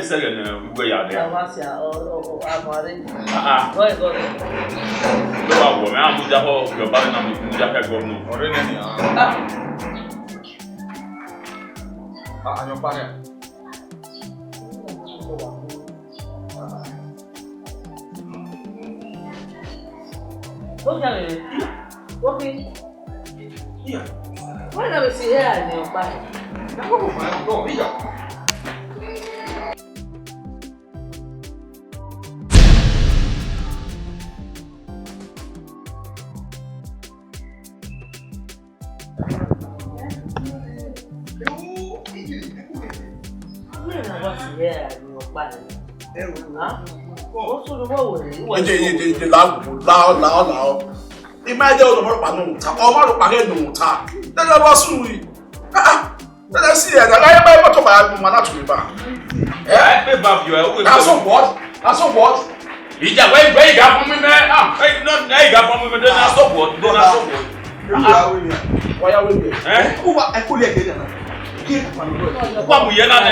second, we are there. Oh, I'm already. Go. No, I'm with the whole your banana with the governor. Already. I'm your partner. Okay. Yeah. Why don't we see here and your partner? No, Imagine the more panel, or Magano, then I was really. Let us see that I am able to buy a management. That's what? He just wait, got from me, man. Not they got from me, then I stop what? Then I stop what? Why are we? Who are I fully again? What we are not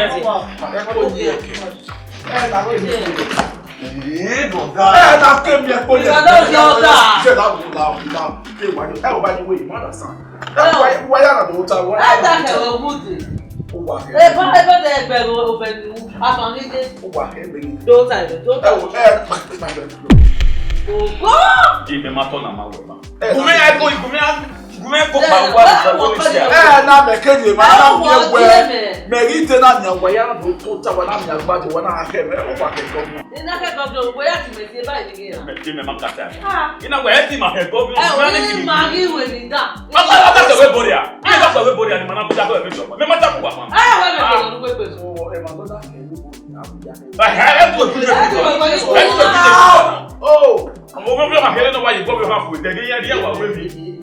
oh, I'm over my head. Why you go half with the idea? What will be?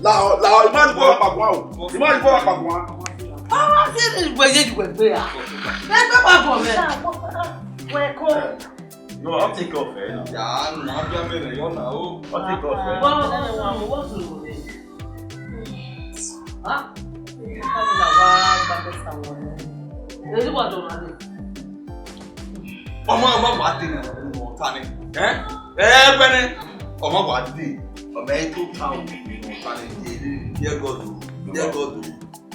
Now, imagine go back one. Imagine go back one. Oh, this is where you were there. Let's go back for me. Where go? No, I'll take off. Yeah, I'm not going to know. I'll take off. What to do? Huh? Ọmọ wa di na mo ta ni Benin ọmọ wa di ọmọ e to ta o mo ta ni dear God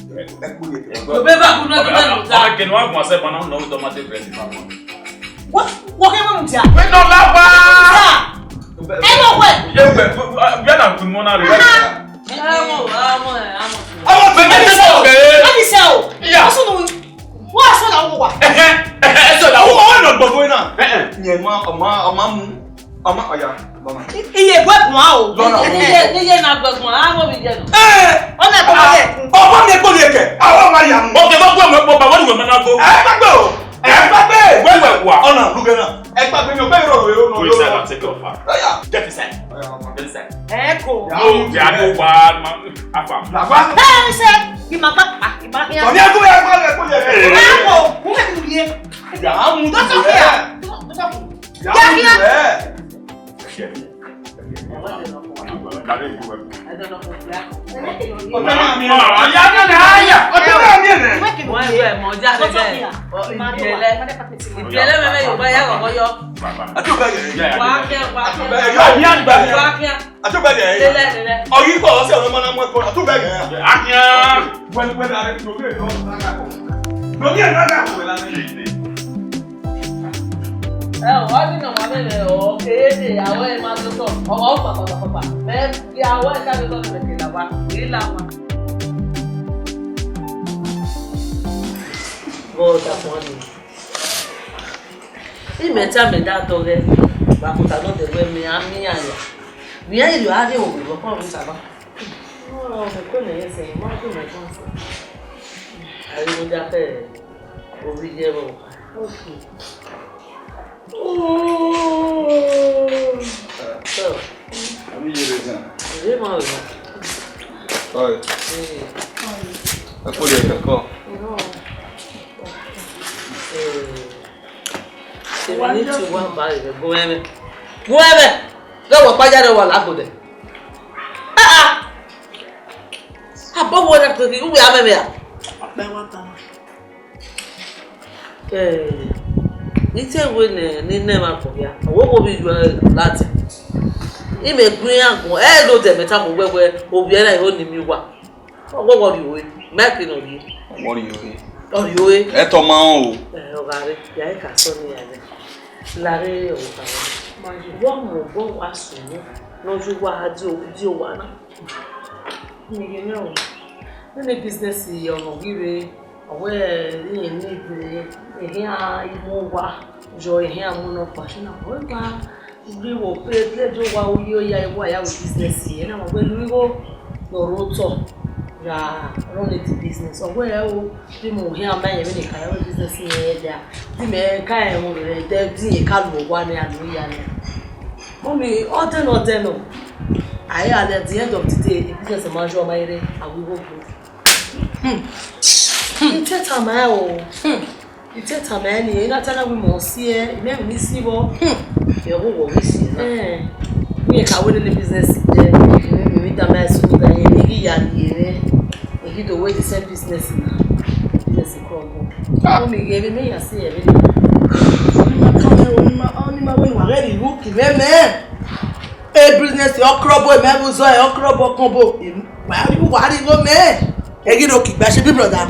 o be ba ku no be no ta ke no agun ase bana no automatic ready ba mo what ke mo ntia we no lava e mo we ye na kun mo na re amo be me so ke ani se o ya so no wa so na wo wa so na wo na gbogbo na nye ma ọmọ oya mama iye gbẹ̀kùn á o iye na gbẹ̀kùn á mo bi jẹ no ọ̀nà ẹ̀kọ́ ma jẹ ọmọ mi kò lè kẹ àwọn ọmọ ya mú okay ba gbo mo ba wọ́n ni na go gbàgbé o gbàgbé wewe wa ọ̀nà lugẹ náà gbàgbé mi o bẹ́ẹ̀ rọrùn yóò no say na take off oya get inside ẹ̀kọ́ no ya go wa afa làgbà ẹ̀ ṣe ìmọ̀ pápá ìmọ̀ yẹn ọ̀nà ẹ̀kọ́ yẹ kó lè kó lè ẹ̀kọ́ mú kẹ́ mi yẹ yà á mú tó tó yà wọ́n ní ọmọ mẹ́rin ọ̀ kéde àwọn ẹ̀ máa tó tọ̀ ọ̀ pàpàpàpà bẹ́ẹ̀ bí àwọn ẹ̀ka tó tọ̀ tẹ̀lé làwa èyí làwọn. bọ́ọ̀dà fún mi ìmẹ̀ta mẹ̀dá tọ̀ rẹ̀ bàkútà náà tẹ̀wé mi á mí àyà mi á ìlú á dé òbí bọ́ fún mi sábà. ọ̀rọ̀ kò lè yẹ sẹ́yìn máa dùn mẹ́tọ́ sí. ayélujáfẹ́ orí jẹ́ bọ̀. Ami yere gan. Ìdí máa wò ó. Oi. Ẹ kó lè kẹ́kọ̀ọ́. Ṣèmi ní tí wọ́n bá rẹ̀ gún ẹ̀mẹ́. Gún ẹ̀mẹ́ lọ́wọ́ pàjáde wà lágbòdẹ̀. Àbọ̀wọ̀ rẹ̀ kìkì ń wé amẹ́mẹ́ à. OTEMWEN ni nema kobia. Wo bi lati. Ime green agun lo de meta mo wewe obi na iho ni mi wa. Wo ri owe. Make no ri. Wo ri owe. Ori owe. E to ma o. Ogare ya ka so ni ya. Lare o ka. Ma wo mo bo wa sunu. Loju wa di o wa na. Ni no. Ni business yi ono gire. Owe ni ni ehia imu wa. Jo ehia mu no passion na wo ba. We will play do wa oyo ya iwo ya business yi na mo pe luwo loroto. Ya run it business. Owe o bi mo hia ma ye ni ka ya business yi ya. Bi me ka e mo re de din ka lu wa ni anu ya ni. Mommy, no. I at the end of the day, the business manager my re, I will go. It's a man. It's a man. You not tell we must see it. You never miss you. You will miss it. We can win the business. We meet a man so that he do away the same business. Business called. Mommy gave me a see everything. Only my way already rookie, man. A business, your crop boy, man, so your crop combo. Why you go, man? I get okay, but she be brother.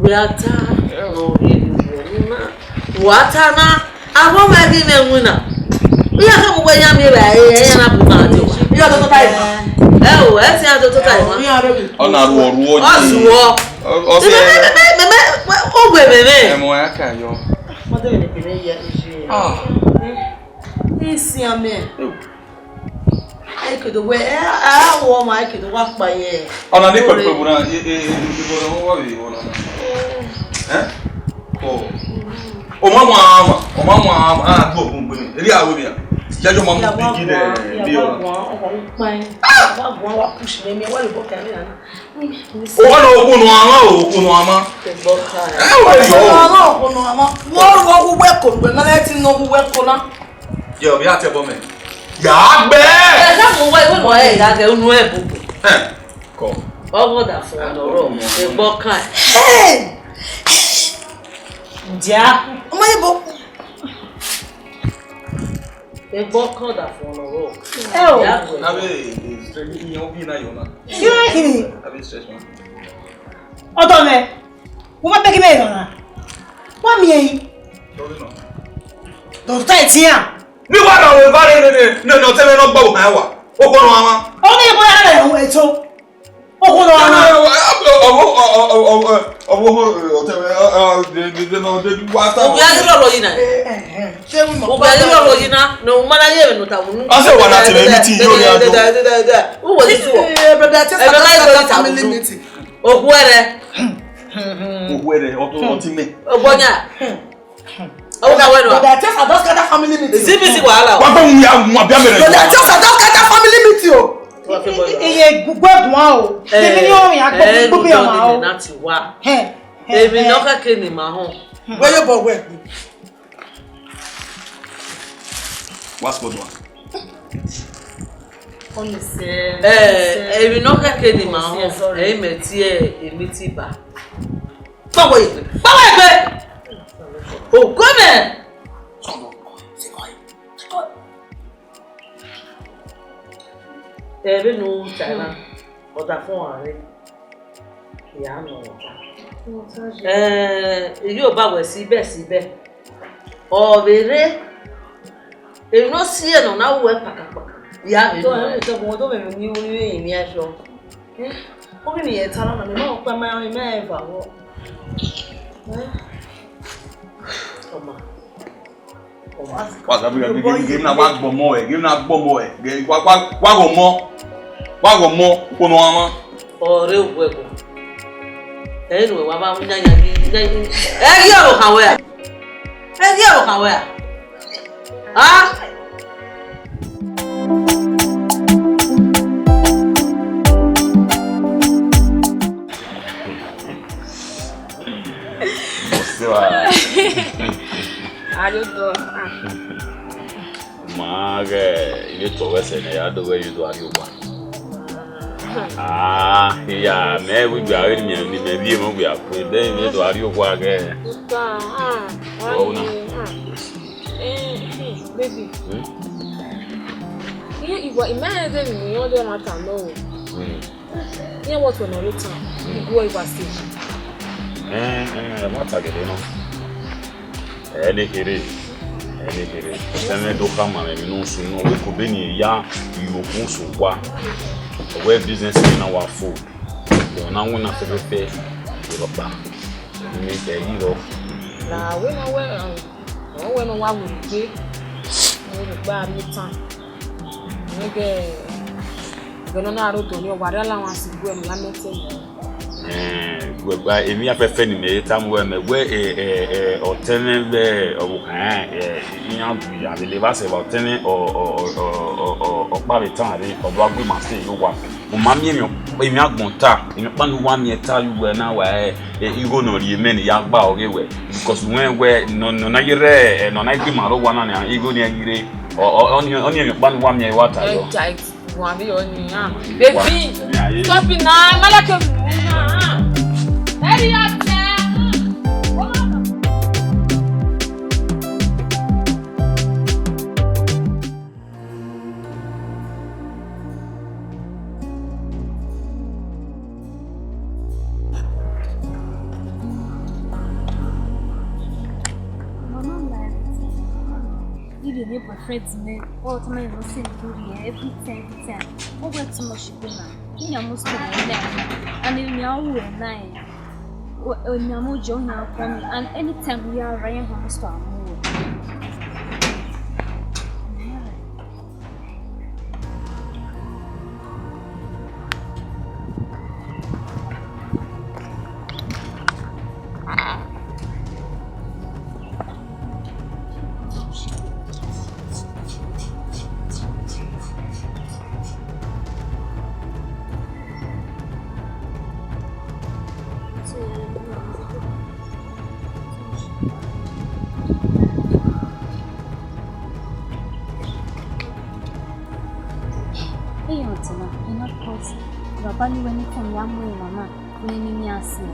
We are tired. What I won't make him a winner. We are coming away. I'm here. You are the time. Oh, that's the other time. We are on our war. Oh, baby. Mother, esse amém. Ai que do o homem que do walk by here. Ona ni kwa buna bora wa bi ona. O mama do bumbu ni. Ri awo bia. Jajo mama bigi de bi ona. Wa push me wa OVBOKHAN ni ana. O wa no okunu ama. Okunu ama. Wo weko gbe na leti no weko na. Yo bi ate bo me. Ya gbe. Esa mo wa ya ke unu e bubu. Ko. Ogo da fun loro. OVBOKHAN. Ja. Omo ibo. OVBOKHAN da fun loro. Abe straight ni obi na yo na. Abe straight man. Odo me. Wo ma pe ki me na. Wa mi eyin. Sorry no. Do ta ti an. Ni wa na we ba no tell me no gbo kan wa. O ko no ama. O ni bo ya re o eto. O ko no ama. O ya ni lo yin na. Se mi mo. O ya ni lo yin na. No ma na ye no ta wonu. I say wa na ti meeting yo ni ado. Who was it? Brother, just a family meeting. Ogwere. Ogwere o ti me. Ogbonya. Oga we no. Brother, just a family meeting. CBC wahala. Wa ko mu ya bia mere. Brother, just a family meeting o. Iye gbogbo o. Èmi ni o ya gbogbo bi o ma o. Na ti wa. Èmi no ka ke ni ma ho. We yo bo we. What's going on? Èmi no ka ke ni ma ho. Me ti èmi ti ba. Bawo ipe. O gome. Ebe no China. Oda fun are. Ya no ota. Iyo ba we síbẹ̀. O bere. Èmi no si e no na wo pakapaka. Ya mi. To mo do me ni ori yin aso. O bi ni e tara na me ma pa ma me va wo. Toma. Wa ga give na wa gbo mo e. Wa go mo ko no ama. Ore ogwego. Enu wa ba nya nya bi. Egi o kan we. Ah? Ajudo. Mage, ile to wese ne ya do we you do ari wa. Ah, yeah, maybe we are in the maybe we are put them into our work. Oh, no. Baby. You imagine me, all the matter, no. Yeah, what when I return, you go over see. What I get, you know. Any here. Send to come and no soon. We could be near ya, you also what. Where business in our food. You now win after the pay. You back. You make a hero. Now, when I will be, I will buy me time. When I'm not doing your what I want to go and lament. Whereby if you have a friend in the time where OTEMWEN I believe I say about 10 or by the time or what we must say you want. Mammy, you have one tap in 1 year tell you where now you go no many young bow away because when we're no rare and on I give my one and you go near you or only 1 year water. Baby, stop it now, Malaka. Hurry up there. Even if my friends me, all the time I say every time. What went too much now? In your most and in your way nine. When your mood join our family, and anytime we are running home to our mood. Papa knew anything young way, Mama, when me ask you.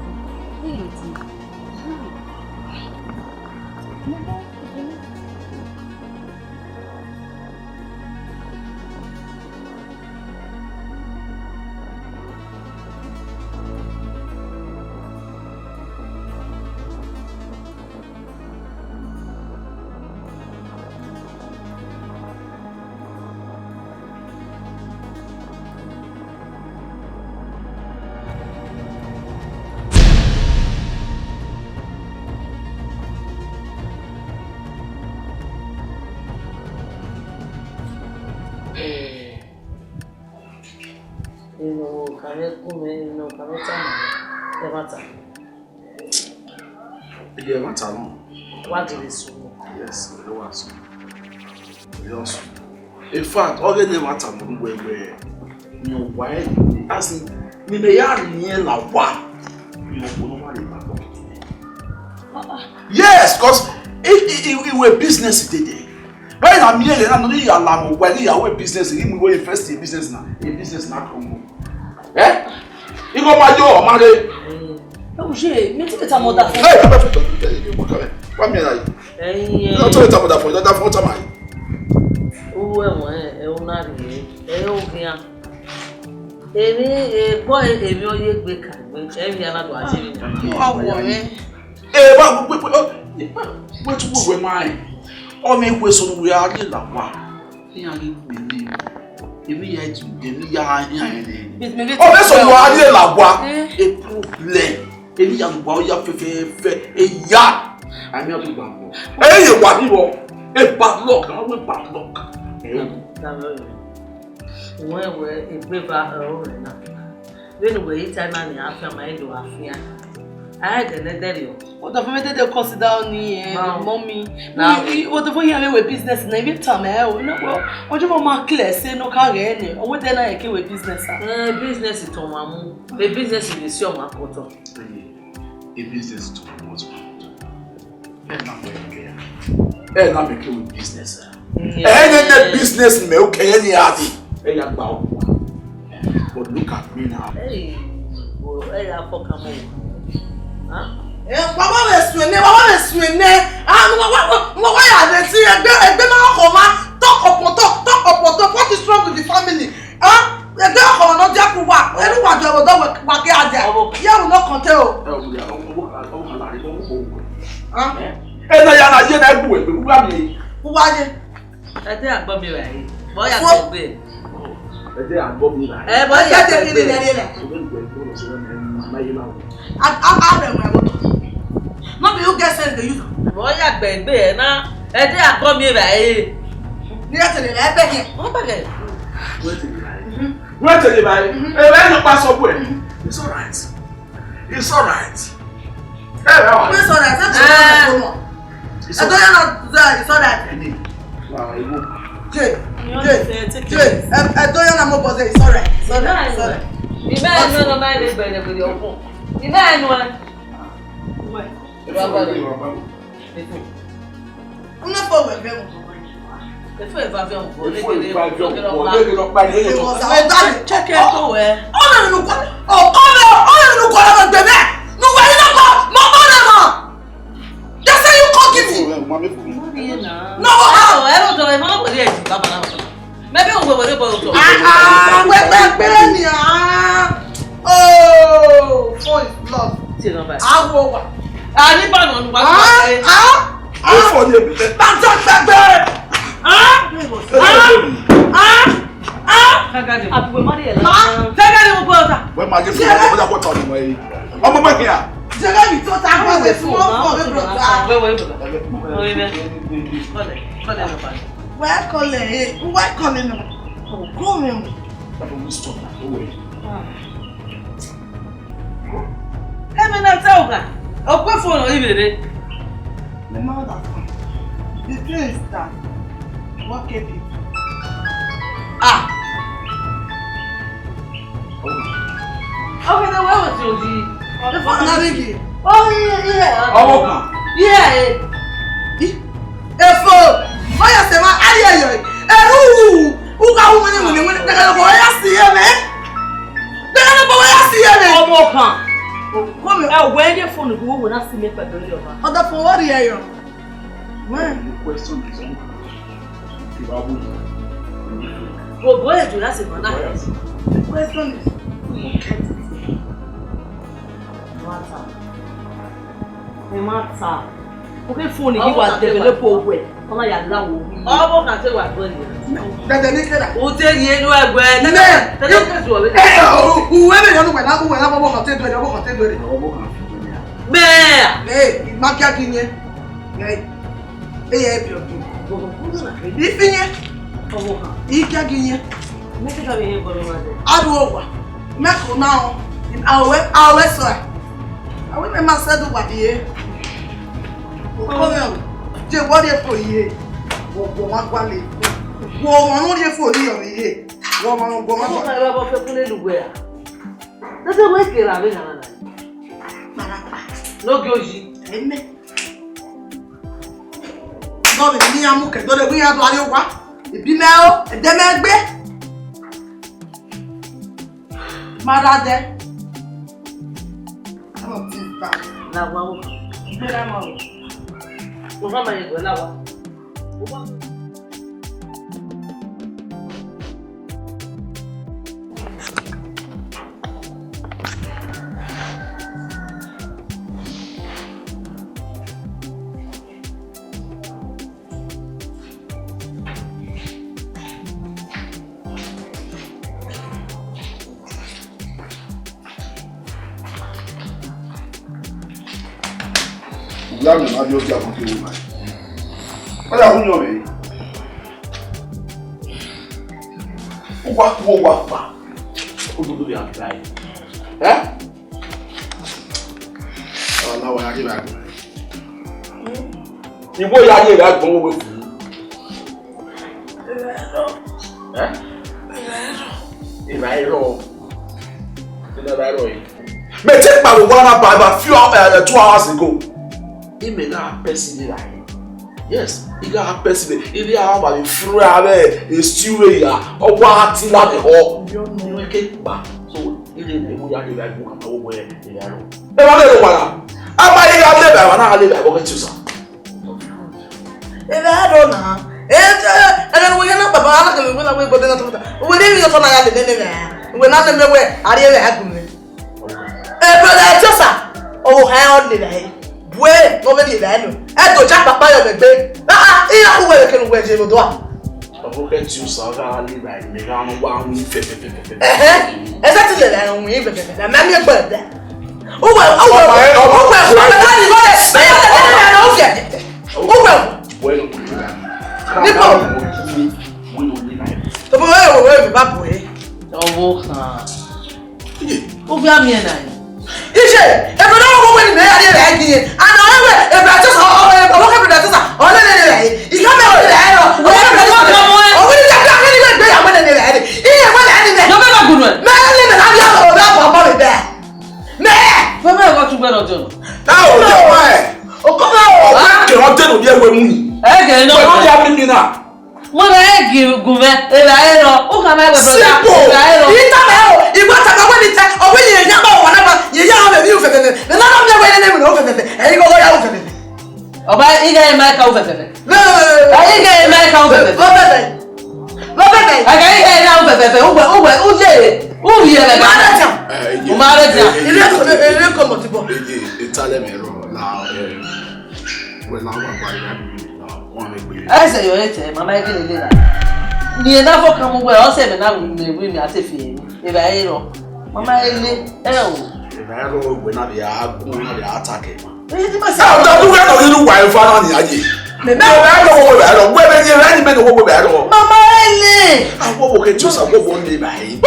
What did this? Yes, it was. In fact, all the matter where you why as in the yard near La Wa, you yes, because it were business today. When I'm here, I'm not here alone. When you are business, you will invest in business now. In business now, eh? You go my door, marry. Oh, she, me take it a mother. Hey, what me like? Hey, no, tell it about that for that for time. Oh, not boy, if you yet big, which every other was. What were mine? Or make whistle we are in La Wa. If we had to give me a oh, that's what you are in La Wa. A problem. If you are about your fair, a yard. I'm not to bamboo. Hey, what you want? A bad luck, I will bad luck. When we're a river enough. When we eat time and after my do after. I had another. What the fuck did they consider me, mommy? Now, what the fuck you with business? Never time, what you want clear? Say no car any. Or what then I can with business? Business is to mamu. The business is your makoto. A business to promote. And not make with business. And then business milk any other. But look at me now. Hey, I fuck am. Huh? Baba we swene. Ah, why are they see egbe ma ko ma talk upon. What is wrong with the family? Huh? Egbe ko no dia ku wa. Elu wa jo do wa ke aja. Ya will not contain o. Huh? Na ya na je na egbu e ku wa mi. Ku wa je. Ade agbo mi ra yi. Boya tegbe. Ede agbo mi ra. Boya tegbe ni le. No be you get sense dey use. Boya gbegbe e na. Ede agbo mi ra yi. Ni ate le ebe ke. Wọ́n bẹ̀rẹ̀. Wait till you buy. Hey, no pass up way. It's all right. Hey, It's all right. That's all. It's all right. Jay. I don't know about it. It's all right. It's all right. Ìbá ẹnu ọ̀nà máa ń lè bẹ̀rẹ̀ pẹ̀lú ọkùn. Ìbá ẹnu ẹ̀. I'm not for my family. Ẹ̀fọ́ ìbáfẹ́ ọ̀pọ̀ check it out. Ọ̀nà nínú kọ́ lọ́wọ́ gbẹ̀mẹ́. No way, no go. Mama. Just say you can't give me. No, ẹ ló jọ ẹ máa ń wọlé ẹ̀jì bàbá náà. Mẹ́bí òun wọlé bọ̀ ọ̀tọ̀. Pẹ́pẹ́ ni oh, phone is lost. Tí ìran báyìí. Awo wa. Àníbànú ọ̀nù wá sí ẹ̀. Ó fọ ní ebi tẹ. Bàtọ́ pẹ́pẹ́. Àbúgbò mọ́dé yẹn lọ́wọ́. Fẹ́gẹ́ ni mo gbọ́ ọ̀tà. Wọ́n máa jẹ́ fún ọmọ bọ́dà pọ̀tà ọ̀nà wọ̀nyí. Ọmọ bẹ́ẹ̀ kí a. Jẹ́gẹ́ mi tó ta gbọ́ wẹ̀ fún ọ̀pọ̀ mi bọ̀ ta. Wẹ́ẹ́ kọ́lẹ̀ nù. Ògùn mi mu. Ẹ̀mí náà tẹ́ ọ̀gá. Ọ̀pẹ́ fóònù ìbèrè. The mother. The thing is that what kept it? Okay, then where was you? The phone not ringing. Oh, yeah. Ọwọ́ kan. Yeah. Efo, oya se ma ayeyo. Uga woni daga ko ya si ye me. Daga ko ya si ye me. Ọmọ kan. Come e wo enye phone go wo na si me pẹ̀lú yo ba. Oda for what here yo? Man, The question is on. Kibabu. Go boy do na se mo na. the question is Mata. Okay, phone yìí wà develop owó ẹ̀. Ọmọ yà láwo. Ọmọ kan ṣe wà gbọ́ ni. that the keda. O te ni enu ẹgbẹ́. Tẹ́lẹ̀ kẹ́sù ọ̀rẹ́. Uwe me yo no we na bo kan te do re. Ọwọ́ kan. Bẹ́ẹ̀. Ma kia kinye. E bi o tu. Ifinye. Ọmọ kan. Ikia kinye. Mẹ́tí ká bẹ̀rẹ̀ bọ̀rọ̀ máa dẹ̀. Adu owa. Meko now. In our so. Awe me ma sadu wa die. Je what dey for here. Wo ma kwale. Wo ma no dey for here here. Wo ma Ọmọ kan ẹ bá bọ́ fẹ́ kúlé lùgbẹ́ à. Tẹ́tẹ́ wọ́n èkèrè àbí nàá náà. Lóge òjì. Eme. No be ni amu ke do de bi ya do ari wa. Ibi me o, e de me gbe. Mara de. Amo ti ta. Na wa o. Mera mo. Mo fa ma ye go na wa. O ba. Ìyá mi máa di ọjà kan kí o máa. Wọ́n yà fún yàn mí. Ó wá pa. Ó dúdú bí àgbà yìí. Ọ̀làwọ̀ yà kí bá gbọ́. Ìbò yà ayé rẹ̀ gbọ́n owó fún un. Ìbá ẹ̀rọ yìí. Mẹ̀tẹ́ pàrọ̀ wọ́n náà bá about 2 hours ago. He may not have person like yes, he got have person. If you have a free, a stew, or what? Not the whole. You know, you can't back. live we are live we can go where they are. E ma le wala. Ama ye ga live wa na live go get you sir. E ba do na. And we na baba ala ke we na we go dey na to. We dey go to na ya de ne na. We na me we ari e ha gun. E brother Josa. Oh ha on dey. Bue no me dey no. E to ja papa yo me gbe. Iya ku we ke no we je do a. Go get you sir ga live right me ga no wa wi fe. Exactly la no wi fe. Na me me gbe da. O we na ni go dey. Me na okay. Well, I say you're my man. You never come away. I'll say, now we at a fee. If I know, Mamma, if I go, we're not the attacking. Myself, don't get a little while for on the idea. Maybe I don't know whether you're any man over there. Mamma, I won't get you some one day by.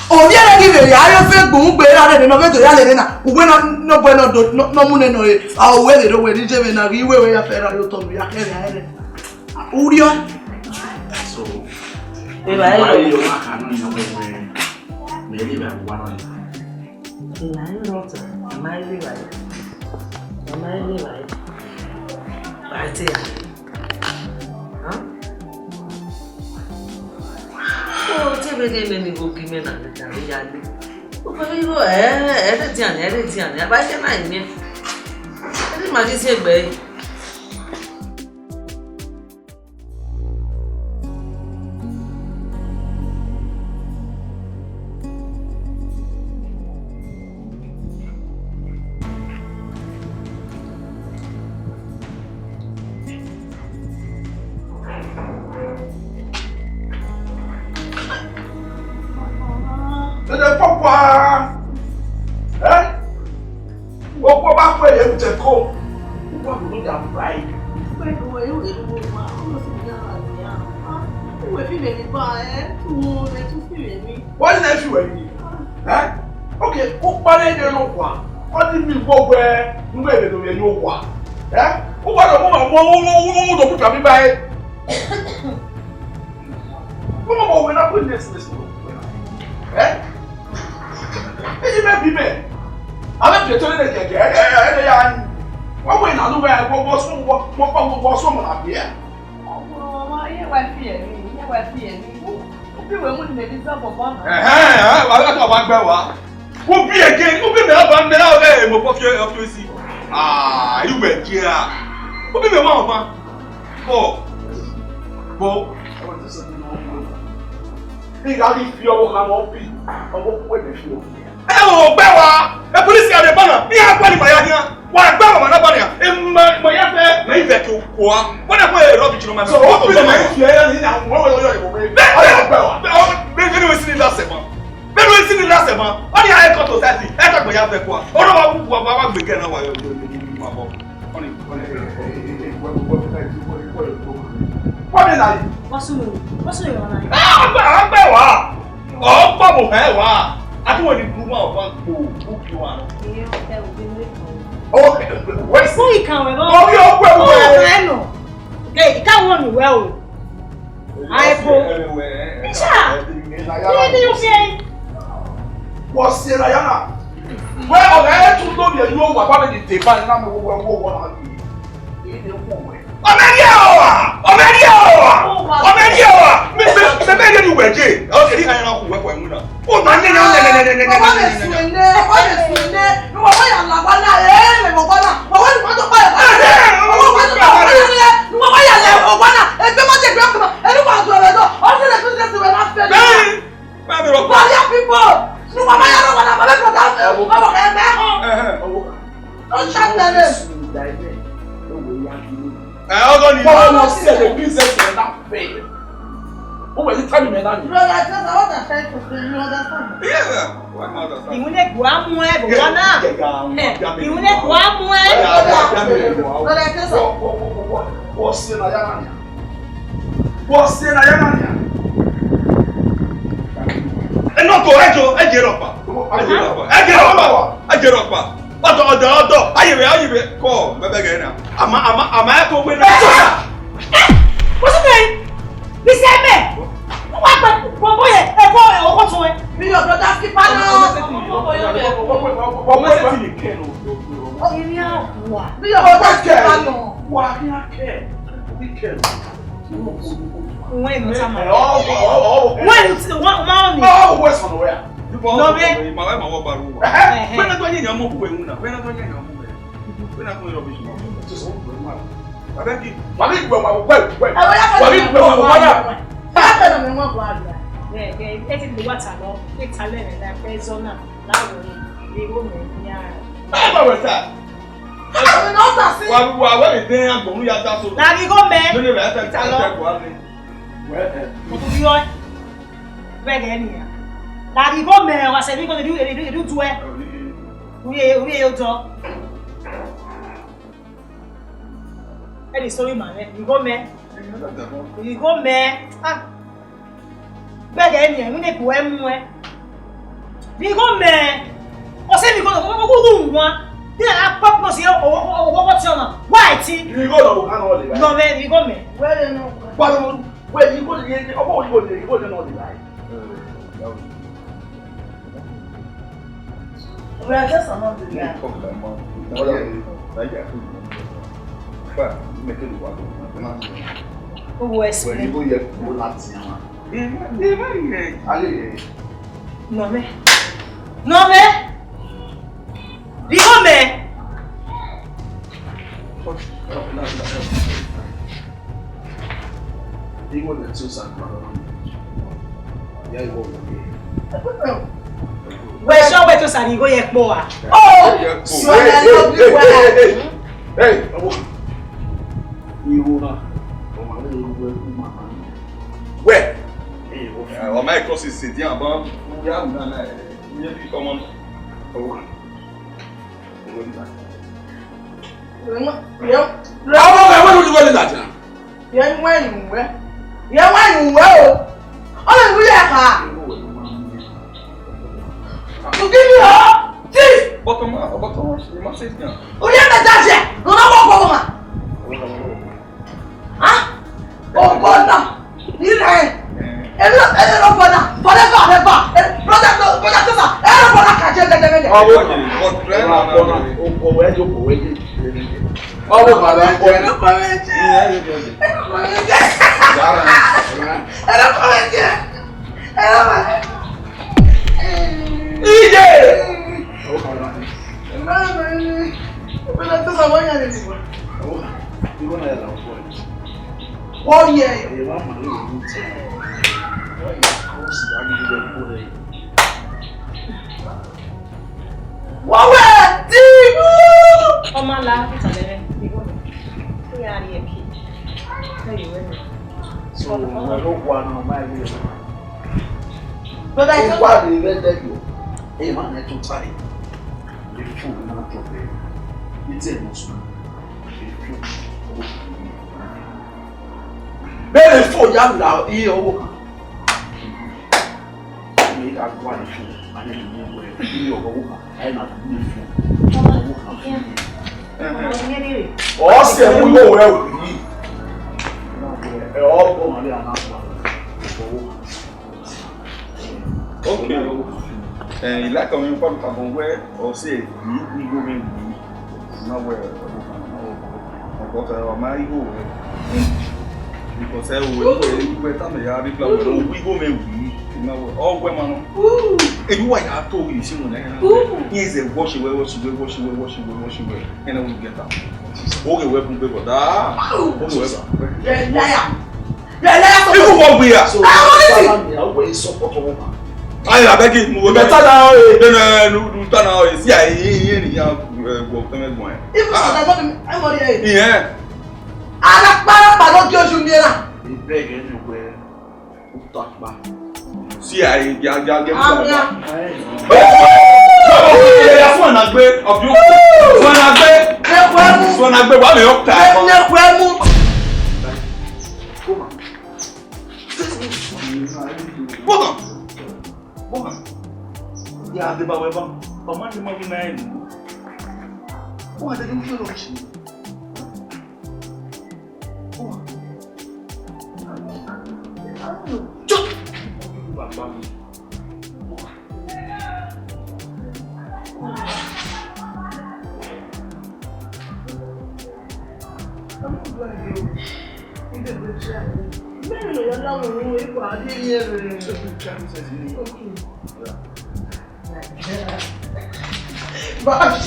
Oh, yeah, give it. I don't feel boom, but I don't know whether you're no bueno, no money, no, I'll wear it away. Did you know you were a fair? You told me I can't. Urion. So, if I know, maybe one on it. Am I right? I tell you. Huh? Oh, tell me, go give me another time. Oh, everything. I buy the nine. I didn't mind this, baby. What is that you okay, who parted the no one? What did you go where you were to know what? Who was a woman who put me by? Woman, we're not putting this. You may be men. I left you telling again. What way now? What was someone up here? Oh, yeah, why fear me? Yeah, why fear me? You were moving the result of one. I got one bell. Who be again? Who be the one bell there? Ah, you bet, yeah. Who be the one, man? Oh, I got to feel how I'm be. I won't wait a few. oh, Bella! The police are the banner. We are going by here. Why, Bella, my banner? In my affair, maybe that you are. What a way, Robert, you know, my so open the mouth here and what will you do? Then we see the last one. Then we see the last one. Only I got to that. I thought we have the one. Oh, what we get now? What is that? What's your name? Ah, Bella! Oh, Bubble, hey, wow. I don't want to do one book you want. Oh, where's Who you can well? Oh, you're well. I know. Okay, you can't want me well. I go. What's the Rayana? Well, I had to know you were one of the divine number one. Sorry, man. You go, man. You go, man. Beg any, I'm going to go anywhere. You go, man. Or say, you go to one. Then I pop was here or what's your name? Why, you go to Hanoi? No, man, you go, man. Where you know? Where you go to the you go to know the life. We are just among the guy. Who is it? No, man. No, man. Digo, man. Digo, let's do something. Yeah, you go. Where's your way to San Diego? Oh, so hey, you where? On my cross is sitting above. We have done it. Come on. Oh yeah. Ọmọ ńlá ìtàlẹ́rẹ́ ìwọ ni ó yà á rí ẹ̀kí lẹ́yìn ìwé mi. So ọmọ ló wà náà máa yẹ ẹ. Bọ́dá ìjọba wà ní ilé ẹ̀dẹ́gbẹ̀ ẹ̀ máa ń ẹ̀tún táyì lè fún un náà tó bẹ̀rẹ̀ ní tí ẹ̀ mọ̀ sùn lè fún owó bẹ́ẹ̀ fún ìyá mi là iye owó kan. Ní ìdájọ́ àìfún Il a quand même pas le carbone where or say we go in nowhere. Encore ça va mal go. Because I will wait on the yard we go in nowhere. Oh women. And you are told you see when is a wash away and I will get up. Okay, weapon paper da. Even what we are. I support I beg it, move better now. Then turn out. See, I go OTEMWEN. Even I'm on the yeah. I don't you near. They beg anywhere. Who talk back? See, I get ya de ba weba o ma de ma bi na ni o de ni fero chi o jo ba ba mi Mas